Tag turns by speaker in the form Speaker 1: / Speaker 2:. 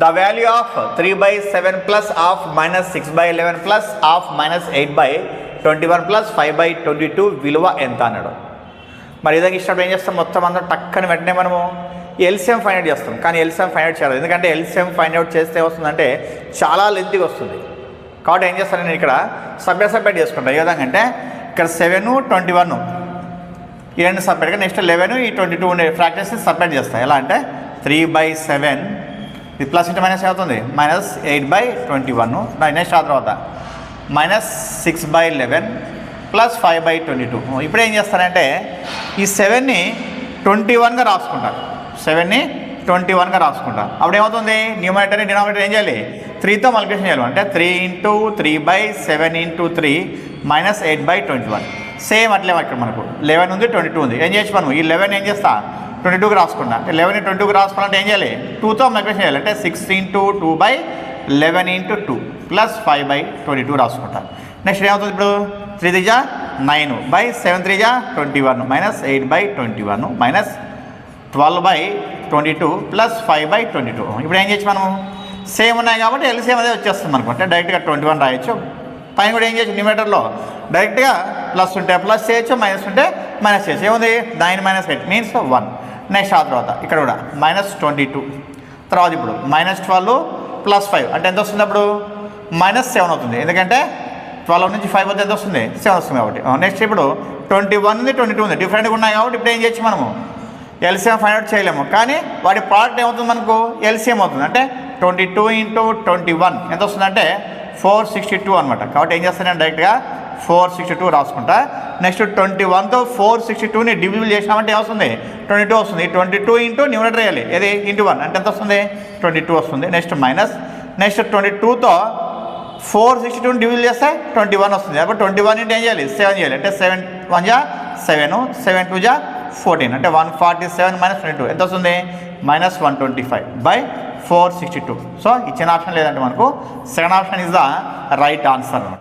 Speaker 1: The value of 3/7 plus of -6/11 plus of -8/21 plus 5/22 విలువ ఎంత అన్నాడు. మరి ఇదే ఇష్టం ఏం చేస్తాం, మొత్తం అందరం టక్కని వెంటనే మనము ఎల్సిఎం ఫైండ్ అవుట్ చేస్తాం. కానీ ఎల్సిఎం ఫైండ్ అవుట్ చేయాలి, ఎందుకంటే ఎల్సిఎం ఫైండ్ అవుట్ చేస్తే వస్తుందంటే చాలా లెంత్గా వస్తుంది. కాబట్టి ఏం చేస్తాను, నేను ఇక్కడ సపరేట్ చేసుకుంటాను. ఏ విధంగా అంటే ఇక్కడ 7, 21 ఈ రెండు సపరేట్గా, నెక్స్ట్ 11 ఈ 22 ఉండే ఫ్రాక్షన్స్ సపరేట్ చేస్తాను. ఎలా అంటే 3/7 ఇది ప్లస్ ఇంటూ మైనస్ అవుతుంది, -8/21. నెక్స్ట్ ఆ తర్వాత -6/11 ప్లస్ 5/22. ఇప్పుడు ఏం చేస్తానంటే ఈ 7ని 21గా రాసుకుంటాను. 7ని 21గా రాసుకుంటాను. అప్పుడు ఏమవుతుంది, న్యూమరేటర్ డినామినేటర్ ఏం చేయాలి, 3తో మల్టిప్లికేషన్ చేయాలి. అంటే 3 × 3/7 × 3 -8/21. సేమ్ అట్లే ఇక్కడ మనకు 11 ఉంది, 22 ఉంది. ఏం చేయొచ్చు మనం, ఈ 11 ఏం చేస్తా 22కి రాసుకుంటా. 11ని 22కి రాసుకోవాలంటే ఏం చేయాలి, 2తో మల్టిప్లికేషన్ చేయాలి. అంటే 6 × 2/11 × 2 ప్లస్ 5/22 రాసుకుంటా. నెక్స్ట్ ఏమవుతుంది, ఇప్పుడు 3 3 × 9/7 3 × 21 -8/21 -12/22 ప్లస్ 5/22. ఇప్పుడు ఏం చేయొచ్చు మనం, సేమ్ ఉన్నాయి కాబట్టి ఎల్సిఎం అదే వచ్చేస్తుంది మనకు. అంటే డైరెక్ట్గా 21 రాయొచ్చు. పైన కూడా ఏం చేయొచ్చు, న్యూమరేటర్లో డైరెక్ట్గా ప్లస్ ఉంటే ప్లస్ చేయొచ్చు, మైనస్ ఉంటే మైనస్ చేయొచ్చు. ఏముంది 9 - 8 మీన్స్ 1. నెక్స్ట్ ఆ తర్వాత ఇక్కడ కూడా -22. తర్వాత ఇప్పుడు -12 ప్లస్ 5 అంటే ఎంత వస్తుంది, అప్పుడు -7 అవుతుంది. ఎందుకంటే 12 నుంచి 5 వద్ద ఎంత వస్తుంది, 7 వస్తుంది కాబట్టి. నెక్స్ట్ ఇప్పుడు 21 ఉంది, 22 ఉంది, డిఫరెంట్గా ఉన్నాయి కాబట్టి ఇప్పుడు ఏం చేయొచ్చు మనము, ఎల్సిఎం ఫైండ్ అవుట్ చేయలేము. కానీ వాటి ప్రోడక్ట్ ఏమవుతుంది మనకు, ఎల్సిఎం అవుతుంది. అంటే 22 × 21 ఎంత వస్తుందంటే 462 అనమాట. కాబట్టి ఏం చేస్తాను, డైరెక్ట్గా 462 రాసుకుంటా. నెక్స్ట్ 21తో 462ని డివిజిబుల్ చేసినామంటే ఏమొస్తుంది, 22 వస్తుంది. 22 ఇంటూ న్యూమరేటర్ వేయాలి, ఏది ఇంటూ 1 అంటే ఎంత వస్తుంది, 22 వస్తుంది. నెక్స్ట్ మైనస్, నెక్స్ట్ 22తో 462ని డివిజిబుల్ చేస్తే 21 వస్తుంది. అప్పుడు 21 ఇంటూ ఏం చేయాలి, 7 చేయాలి. అంటే 7 1 = 7, 7 2 = 14. అంటే 147 - 22 ఎంత వస్తుంది, -125/462. సో ఇచ్చిన ఆప్షన్ లేదంటే మనకు second option is the right answer అనమాట.